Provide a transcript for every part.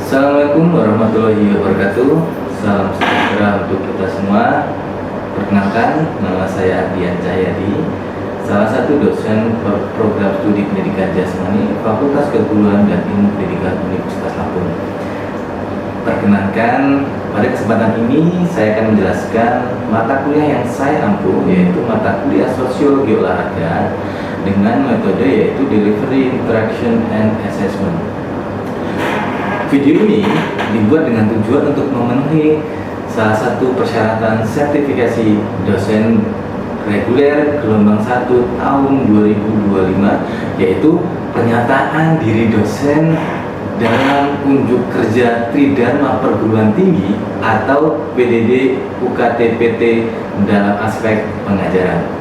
Assalamualaikum warahmatullahi wabarakatuh. Salam sejahtera untuk kita semua. Perkenalkan, nama saya Ardian Cahyadi, salah satu dosen program studi pendidikan jasmani Fakultas Keguruan dan Ilmu Pendidikan Universitas Lampung. Perkenalkan, pada kesempatan ini saya akan menjelaskan mata kuliah yang saya ampuh, yaitu mata kuliah Sosiologi Olahraga dengan metode yaitu Delivery, Interaction, and Assessment. Video ini dibuat dengan tujuan untuk memenuhi salah satu persyaratan sertifikasi dosen reguler gelombang 1 tahun 2025, yaitu pernyataan diri dosen dalam unjuk kerja Tridharma Perguruan Tinggi atau PDD UKT-PT dalam aspek pengajaran.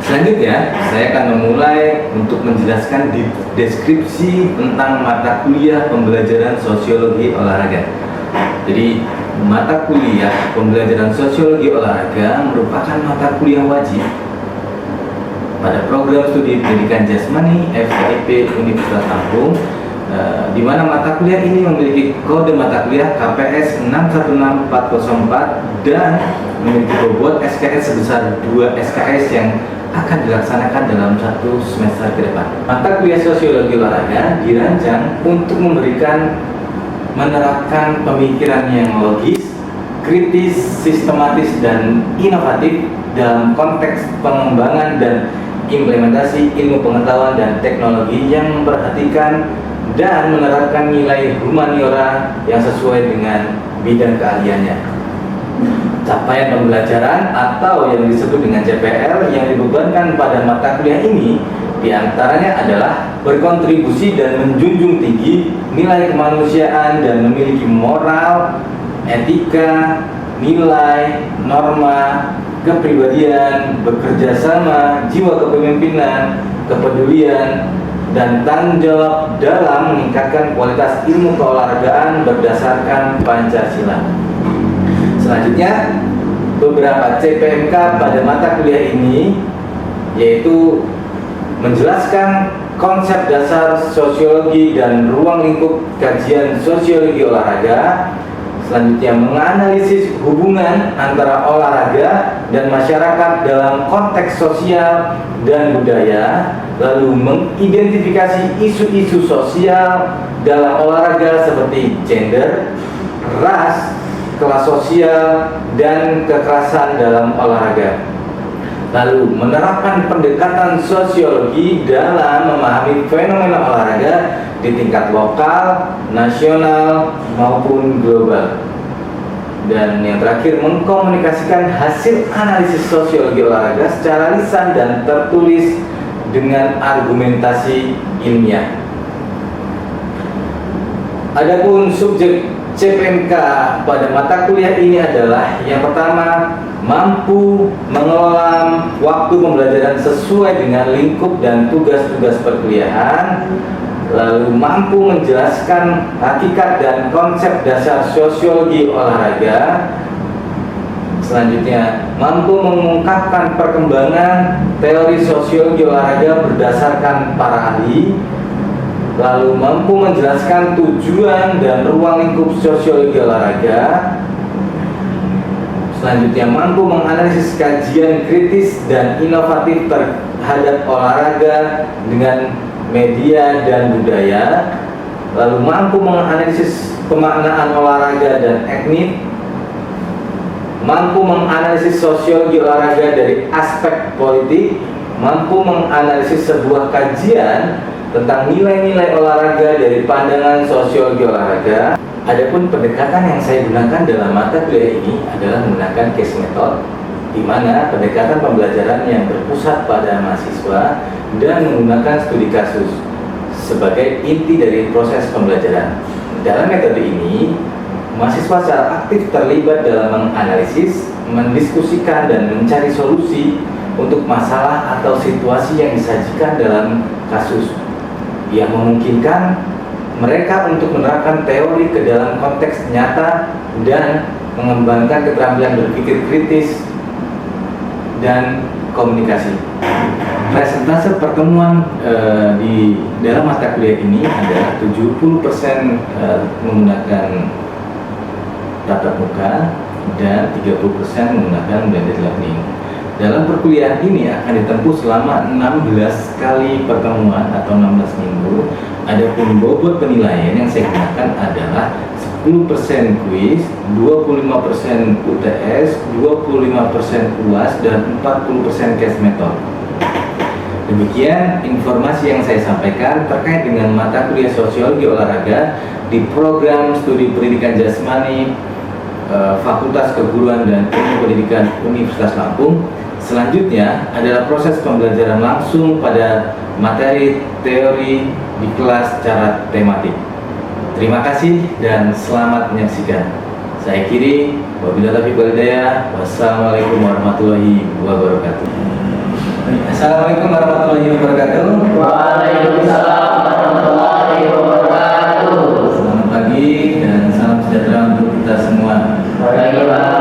Selanjutnya, saya akan memulai untuk menjelaskan deskripsi tentang mata kuliah pembelajaran sosiologi olahraga. Jadi, mata kuliah pembelajaran sosiologi olahraga merupakan mata kuliah wajib pada program studi pendidikan jasmani FKIP Universitas Lampung, di mana mata kuliah ini memiliki kode mata kuliah KPS 616404 dan memiliki bobot SKS sebesar 2 SKS yang akan dilaksanakan dalam 1 semester ke depan. Mata kuliah sosiologi olahraga dirancang untuk menerapkan pemikiran yang logis, kritis, sistematis, dan inovatif dalam konteks pengembangan dan implementasi ilmu pengetahuan dan teknologi yang memperhatikan dan menerapkan nilai humaniora yang sesuai dengan bidang keahliannya. Capaian pembelajaran atau yang disebut dengan CPL yang dibebankan pada mata kuliah ini diantaranya adalah berkontribusi dan menjunjung tinggi nilai kemanusiaan dan memiliki moral, etika, nilai, norma, kepribadian, bekerja sama, jiwa kepemimpinan, kepedulian, dan tanggung jawab dalam meningkatkan kualitas ilmu keolahragaan berdasarkan Pancasila. Selanjutnya, beberapa CPMK pada mata kuliah ini yaitu menjelaskan konsep dasar sosiologi dan ruang lingkup kajian sosiologi olahraga. Selanjutnya, menganalisis hubungan antara olahraga dan masyarakat dalam konteks sosial dan budaya, lalu mengidentifikasi isu-isu sosial dalam olahraga seperti gender, ras, kelas sosial, dan kekerasan dalam olahraga. Lalu menerapkan pendekatan sosiologi dalam memahami fenomena olahraga di tingkat lokal, nasional, maupun global. Dan yang terakhir, mengkomunikasikan hasil analisis sosiologi olahraga secara lisan dan tertulis dengan argumentasi ilmiah. Adapun subjek CPMK pada mata kuliah ini adalah yang pertama, mampu mengelola waktu pembelajaran sesuai dengan lingkup dan tugas-tugas perkuliahan, lalu mampu menjelaskan hakikat dan konsep dasar sosiologi olahraga. Selanjutnya, mampu mengungkapkan perkembangan teori sosiologi olahraga berdasarkan para ahli, lalu mampu menjelaskan tujuan dan ruang lingkup sosiologi olahraga. Selanjutnya, mampu menganalisis kajian kritis dan inovatif terhadap olahraga dengan media dan budaya, lalu mampu menganalisis pemaknaan olahraga dan etnik, mampu menganalisis sosiologi olahraga dari aspek politik, mampu menganalisis sebuah kajian tentang nilai-nilai olahraga dari pandangan sosiologi olahraga. Adapun pendekatan yang saya gunakan dalam mata kuliah ini adalah menggunakan case method, di mana pendekatan pembelajaran yang berpusat pada mahasiswa dan menggunakan studi kasus sebagai inti dari proses pembelajaran. Dalam metode ini, mahasiswa secara aktif terlibat dalam menganalisis, mendiskusikan, dan mencari solusi untuk masalah atau situasi yang disajikan dalam kasus, yang memungkinkan mereka untuk menerapkan teori ke dalam konteks nyata dan mengembangkan keterampilan berpikir kritis dan komunikasi. Persentase pertemuan di dalam mata kuliah ini adalah 70% menggunakan tatap muka dan 30% menggunakan blended learning. Dalam perkuliahan ini akan ditempuh selama 16 kali pertemuan atau 16 minggu. Adapun bobot penilaian yang saya gunakan adalah 10% kuis, 25% UTS, 25% UAS, dan 40% case method. Demikian informasi yang saya sampaikan terkait dengan mata kuliah Sosiologi Olahraga di program studi pendidikan jasmani Fakultas Keguruan dan Ilmu Pendidikan Universitas Lampung. Selanjutnya adalah proses pembelajaran langsung pada materi teori di kelas secara tematik. Terima kasih dan selamat menyaksikan. Saya akhiri, wabillahi taufiq wal hidayah. Wassalamualaikum warahmatullahi wabarakatuh. Assalamualaikum warahmatullahi wabarakatuh. Waalaikumsalam warahmatullahi wabarakatuh. Selamat pagi dan salam sejahtera untuk kita semua. Baiklah.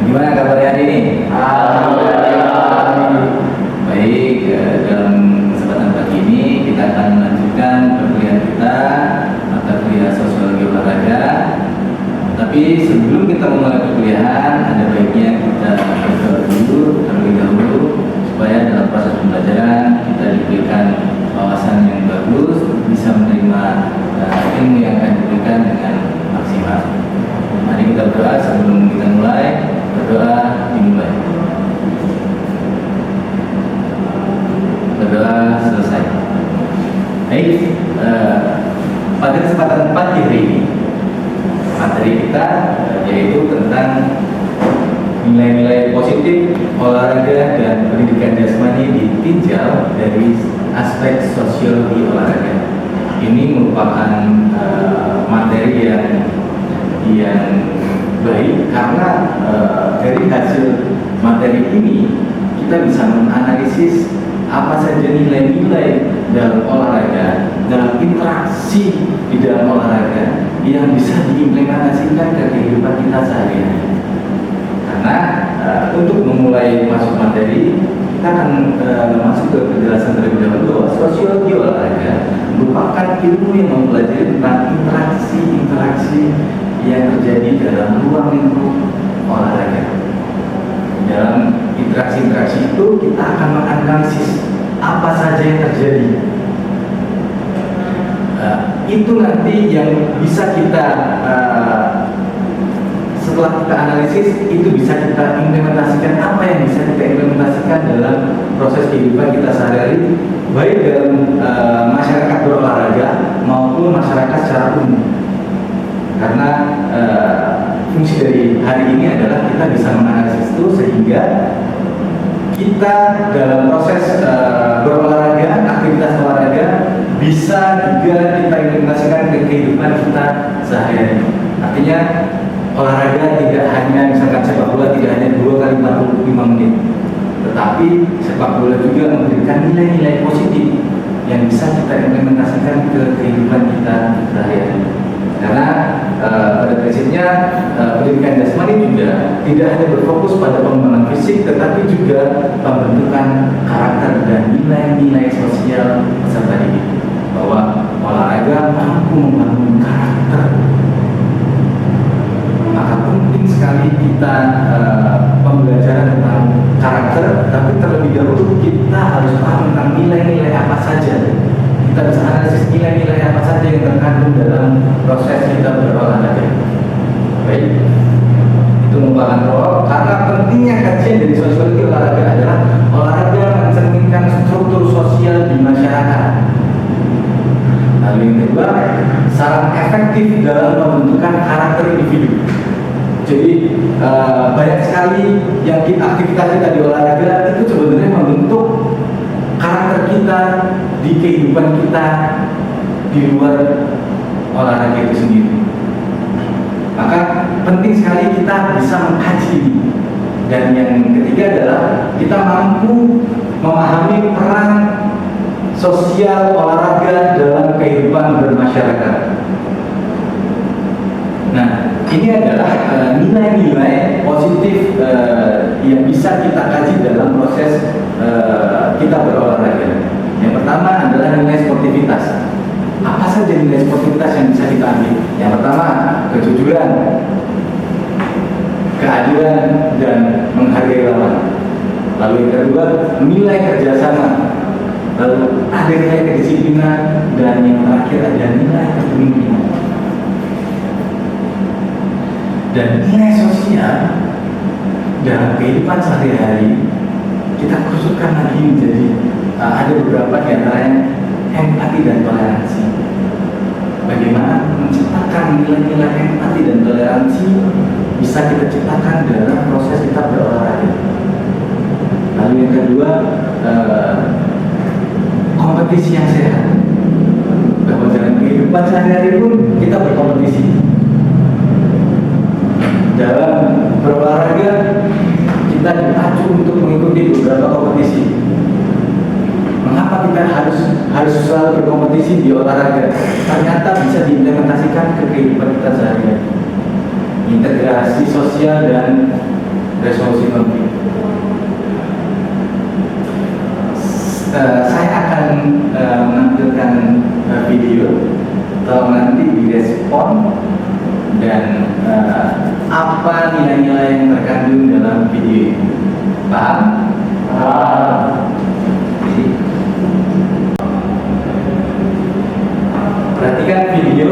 Gimana kabarnya hari ini? Alhamdulillah. Baik, dalam kesempatan pagi ini kita akan melanjutkan perkuliahan kita mata kuliah Sosiologi Olahraga. Tapi sebelum kita memulai perkuliahan, ada baiknya kita berdoa dulu terlebih dahulu supaya dalam proses pembelajaran kita diberikan wawasan yang bagus, bisa menerima ilmu yang akan diberikan dengan maksimal. Mari kita berdoa sebelum kita mulai. Berdoa dimulai. Berdoa selesai. Baik, pada kesempatan pagi hari ini materi kita yaitu tentang nilai-nilai positif olahraga dan pendidikan jasmani ditinjau dari aspek sosiologi olahraga. Ini merupakan materi yang baik karena dari hasil materi ini kita bisa menganalisis apa saja nilai-nilai dalam olahraga, dalam interaksi di dalam olahraga yang bisa diimplementasikan ke kehidupan kita sehari-hari. Karena untuk memulai masuk materi, kita akan masuk ke penjelasan terlebih dahulu bahwa sosiologi olahraga merupakan ilmu yang mempelajari tentang interaksi yang terjadi dalam ruang lingkup olahraga. Dalam interaksi itu kita akan menganalisis apa saja yang terjadi. Itu nanti yang bisa kita setelah kita analisis itu bisa kita implementasikan, apa yang bisa kita implementasikan dalam proses kehidupan kita sehari-hari, baik dalam masyarakat berolahraga maupun masyarakat secara umum. Karena fungsi dari hari ini adalah kita bisa menganalisis itu sehingga kita dalam proses berolahraga, aktivitas olahraga bisa juga kita implementasikan ke kehidupan kita sehari-hari. Artinya olahraga tidak hanya misalkan sepak bola tidak hanya 2 kali 45 menit, tetapi sepak bola juga memberikan nilai-nilai positif yang bisa kita implementasikan ke kehidupan kita sehari-hari. Karena pada prinsipnya pendidikan jasmani juga tidak hanya berfokus pada pengembangan fisik, tetapi juga pembentukan karakter dan nilai-nilai sosial peserta didik. Bahwa olahraga mampu membangun karakter. Maka penting sekali kita pembelajaran tentang karakter, tapi terlebih dahulu kita harus paham tentang nilai-nilai apa saja. Kita bisa analisis nilai-nilai apa saja yang terkandung dalam proses kita berolahraga. Baik, itu merupakan role karena pentingnya kajian dari sosiologi olahraga adalah olahraga mencerminkan struktur sosial di masyarakat. Lalu yang kedua, sangat efektif dalam pembentukan karakter individu. Jadi banyak sekali yang aktivitas kita di olahraga itu sebenarnya membentuk karakter kita di kehidupan kita di luar olahraga itu sendiri. Maka penting sekali kita bisa mengkaji ini. Dan yang ketiga adalah kita mampu memahami peran sosial olahraga dalam kehidupan bermasyarakat. Nah, ini adalah nilai-nilai positif yang bisa kita kaji dalam proses kita berolahraga. Yang pertama adalah nilai sportivitas. Apa saja nilai sportivitas yang bisa kita ambil? Yang pertama, kejujuran, keadilan, dan menghargai lawan. Lalu yang kedua, nilai kerjasama. Lalu ada nilai kedisiplinan, dan yang terakhir ada nilai kepemimpinan. Dan nilai sosial dalam kehidupan sehari-hari kita khususkan lagi menjadi ada beberapa di antaranya empati dan toleransi. Bagaimana menciptakan nilai-nilai empati dan toleransi bisa kita ciptakan dalam proses kita berolahraga. Lalu yang kedua, kompetisi yang sehat. Bahwa dalam kehidupan sehari-hari pun kita berkompetisi. Dalam berolahraga kita dipacu untuk mengikuti beberapa kompetisi. Mengapa kita harus selalu berkompetisi di olahraga? Ternyata bisa diimplementasikan ke kehidupan kita sehari-hari. Integrasi sosial dan resolusi konflik. Saya akan menampilkan video, atau nanti direspon dan apa nilai-nilai yang terkandung dalam video ini. Paham? Perhatikan video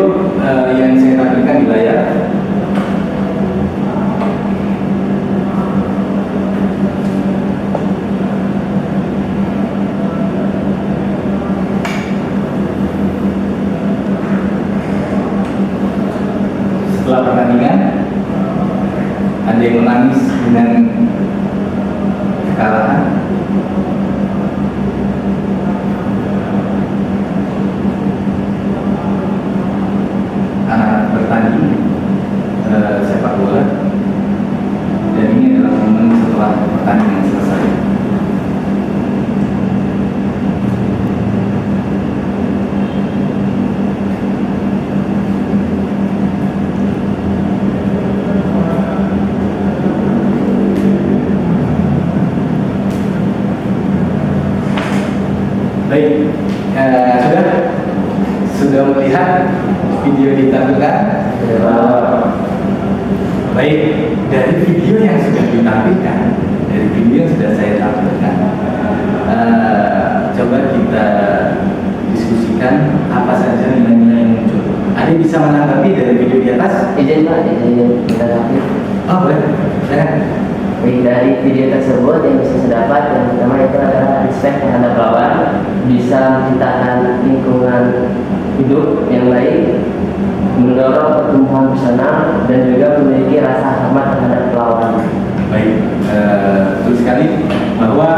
yang saya tampilkan di layar. Setelah pertandingan, ada yang menangis dengan kekalahan. Anak bertanding sepak bola, dan ini adalah momen setelah pertandingan selesai. Baik, sudah melihat video ditampilkan? Baik, dari video yang sudah ditampilkan, dari video yang sudah saya tampilkan, coba kita diskusikan apa saja nilai-nilai yang muncul. Ada yang bisa menanggapi dari video di atas? Izin Pak, izin menanggapi. Oh boleh, silakan. Dari video tersebut yang bisa saya dapat, yang pertama itu adalah respect terhadap lawan, bisa menciptakan lingkungan hidup yang baik, mendorong pertumbuhan personal, dan juga memiliki rasa hormat terhadap lawan. Baik, betul sekali bahwa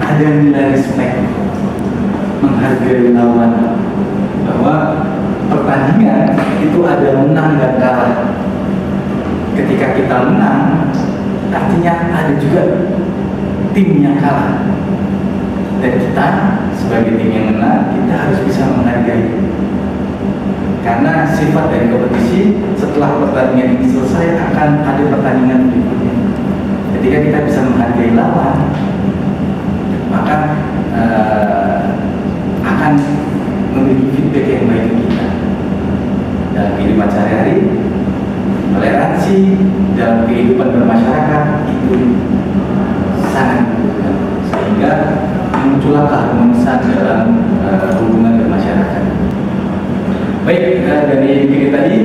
ada nilai respect, menghargai lawan, bahwa pertandingan itu ada menang dan kalah. Ketika kita menang, artinya ada juga tim yang kalah. Dan kita sebagai tim yang menang, kita harus bisa menghargai. Karena sifat dari kompetisi, setelah pertandingan ini selesai akan ada pertandingan berikutnya. Ketika kita bisa menghargai lawan, maka akan memiliki feedback yang baik ke kita dalam kehidupan sehari-hari. Toleransi dalam kehidupan bermasyarakat itu sangat dibutuhkan, sehingga muncullah keharmonisan dalam hubungan bermasyarakat. Baik, dari video tadi,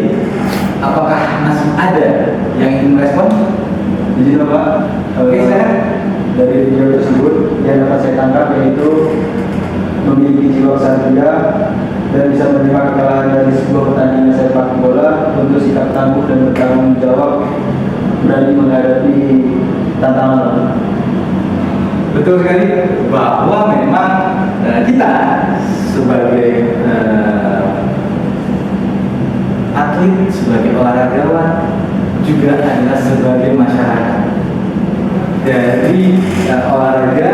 apakah masih ada yang ingin merespon? Jadi Bapak, Oke, saya dari video tersebut yang dapat saya tangkap yaitu memiliki jiwa kesatria dan bisa menerima kekalahan dari sebuah pertandingan sepak bola untuk sikap tangguh dan bertanggung jawab, berani menghadapi tantangan. betul sekali bahwa memang kita sebagai atlet, sebagai olahragawan juga adalah sebagai masyarakat. Dari olahraga,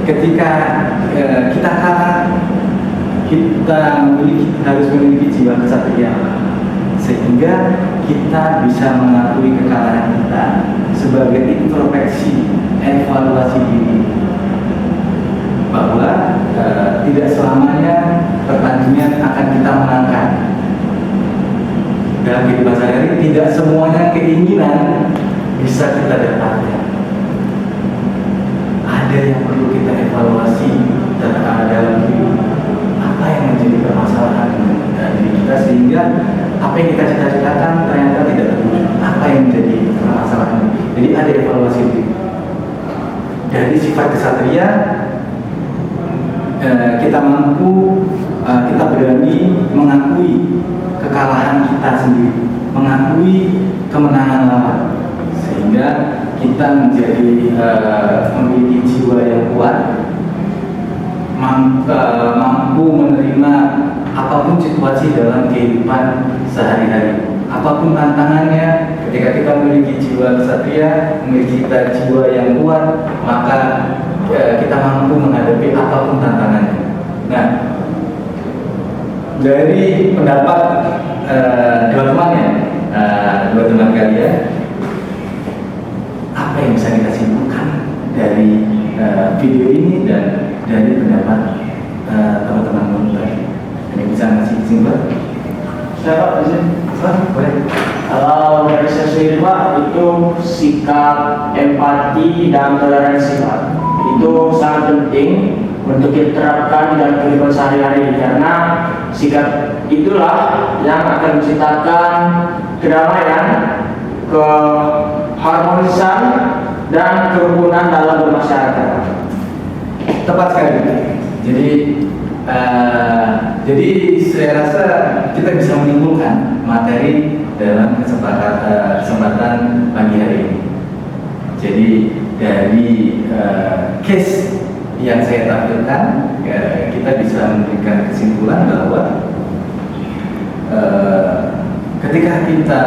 ketika kita kalah, kita harus memiliki jiwa kesatria. sehingga kita bisa mengakui kekalahan kita sebagai introspeksi evaluasi diri bahwa tidak selamanya pertandingan akan kita menangkan. Dalam kehidupan sehari-hari tidak semuanya keinginan bisa kita dapatkan. Ada yang perlu kita evaluasi dalam hidup, apa yang menjadi permasalahan diri kita sehingga apa yang kita cita-citakan ternyata tidak terwujud. Apa yang menjadi permasalahan? Jadi ada evaluasi diri. Dari sifat kesatria kita mampu, kita berani mengakui kekalahan kita sendiri, mengakui kemenangan lawan, sehingga kita menjadi memiliki jiwa yang kuat, mampu menerima apapun situasi dalam kehidupan sehari-hari, apapun tantangannya. Ketika kita memiliki jiwa kesatria, memiliki jiwa yang kuat, maka kita mampu menghadapi apapun tantangannya. Nah, dari pendapat dua teman kalian, apa yang bisa kita simpulkan dari video ini dan dari pendapat teman-teman tadi? Ada yang bisa ngasih kesimpulan? Saya Pak, Boleh. kalau dari saya sendiri Pak, itu sikap empati dan toleransi Pak, itu sangat penting untuk kita terapkan dalam kehidupan sehari-hari, karena sikap itulah yang akan menciptakan kedamaian, keharmonisan, dan kerukunan dalam bermasyarakat. Tepat sekali. Jadi saya rasa kita bisa menyimpulkan materi dalam kesempatan pagi hari ini. Jadi dari case yang saya tampilkan, kita bisa memberikan kesimpulan bahwa ketika kita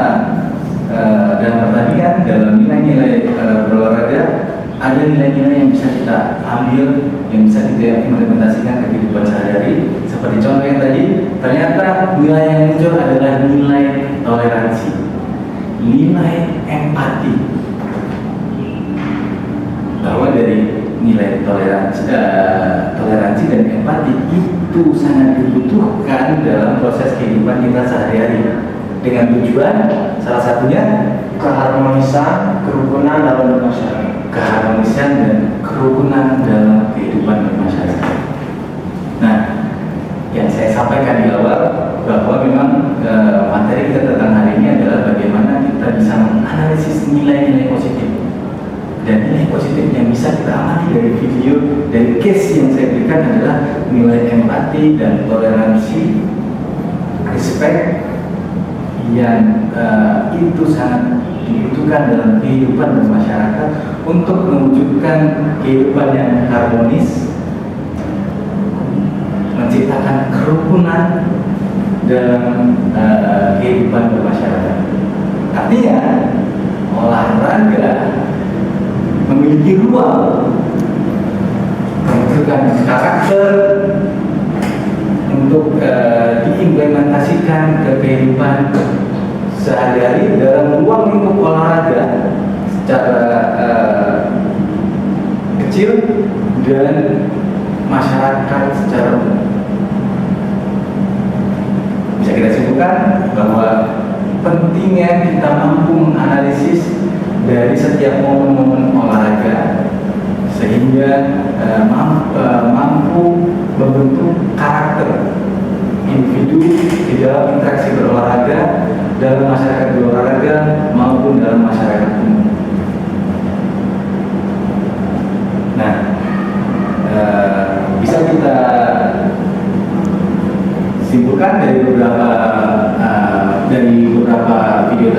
dalam pertandingan, dalam nilai-nilai berolahraga, ada nilai-nilai yang bisa kita ambil, yang bisa kita implementasikan ke kehidupan sehari-hari. Seperti contoh yang tadi, ternyata nilai yang muncul adalah nilai toleransi, nilai empati. Bahwa dari nilai toleransi dan empati itu sangat dibutuhkan dalam proses kehidupan kita sehari-hari, dengan tujuan salah satunya Keharmonisan, kerukunan dalam bermasyarakat. keharmonisan dan kerukunan dalam kehidupan bermasyarakat. Nah, yang saya sampaikan di awal bahwa memang materi kita tentang hari ini adalah bagaimana kita bisa menganalisis nilai-nilai positif. Dan nilai positif yang bisa kita amati dari video, dari case yang saya berikan adalah nilai empati dan toleransi, respect, yang itu sangat dibutuhkan dalam kehidupan bermasyarakat untuk mewujudkan kehidupan yang harmonis, menciptakan kerukunan dalam kehidupan bermasyarakat. Artinya olahraga memiliki ruang pembentukan karakter untuk diimplementasikan ke kehidupan sehari-hari dalam ruang lingkup olahraga secara kecil dan masyarakat secara umum. Bisa kita simpulkan bahwa pentingnya kita mampu menganalisis dari setiap momen-momen olahraga sehingga mampu membentuk karakter individu di dalam interaksi berolahraga, dalam masyarakat berolahraga maupun dalam masyarakat umum. Nah, bisa kita simpulkan dari beberapa video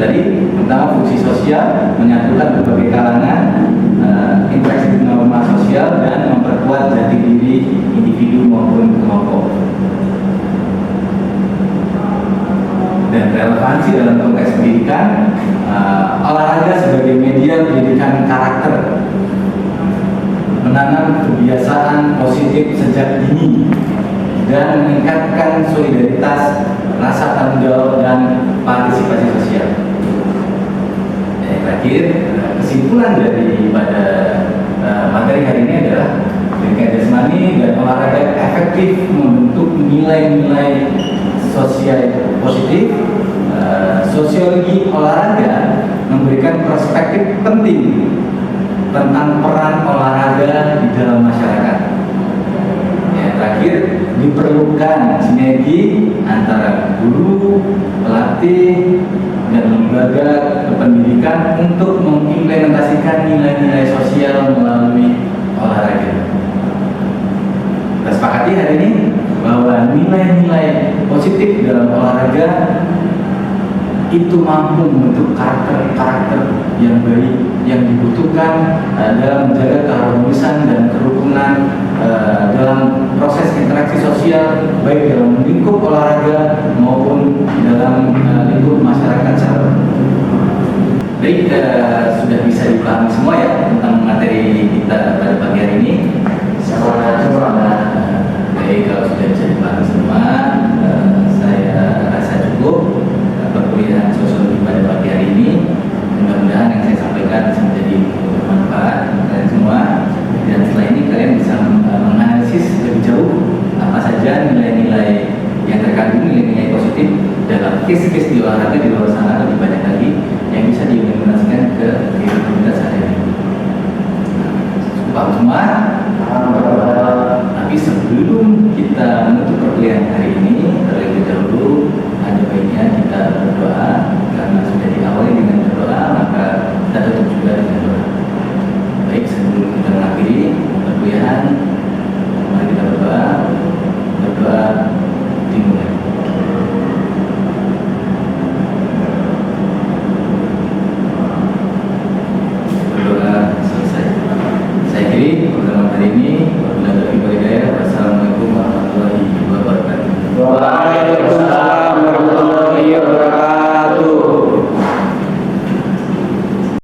tadi tentang fungsi sosial, menyatukan berbagai kalangan, interaksi norma sosial, dan memperkuat jati diri individu maupun kelompok. Dan relevansi dalam konteks pendidikan, olahraga sebagai media pendidikan karakter, menanam kebiasaan positif sejak dini, dan meningkatkan solidaritas rasa tanggung jawab dan partisipasi sosial. Terakhir, kesimpulan daripada materi hari ini adalah pendidikan jasmani dan olahraga efektif membentuk nilai-nilai sosial positif. Sosiologi olahraga memberikan perspektif penting tentang peran olahraga di dalam masyarakat. Terakhir, diperlukan sinergi antara guru, pelatih, dan lembaga pendidikan untuk mengimplementasikan nilai-nilai sosial melalui olahraga. Kita sepakati hari ini bahwa nilai-nilai positif dalam olahraga itu mampu membentuk karakter-karakter yang baik yang dibutuhkan dalam menjaga keharmonisan dan kerukunan dalam proses interaksi sosial, baik dalam lingkup olahraga maupun dalam lingkup masyarakat secara umum. Baik, sudah bisa dipahami semua ya tentang materi kita pada pagi hari ini. Baik, kalau sudah bisa dipahami semua, saya rasa cukup perkuliahan sosiologi pada pagi hari ini. Mudah-mudahan yang saya sampaikan bisa menjadi bermanfaat untuk kalian semua, dan setelah ini kalian bisa menganalisis lebih jauh apa saja nilai-nilai yang terkandung, nilai-nilai positif dalam case-case di olahraga di luar sana lebih banyak lagi yang bisa diimplementasikan ke kehidupan kita sehari-hari. Paham semua? Tapi sebelum kita menutup perkuliahan hari ini,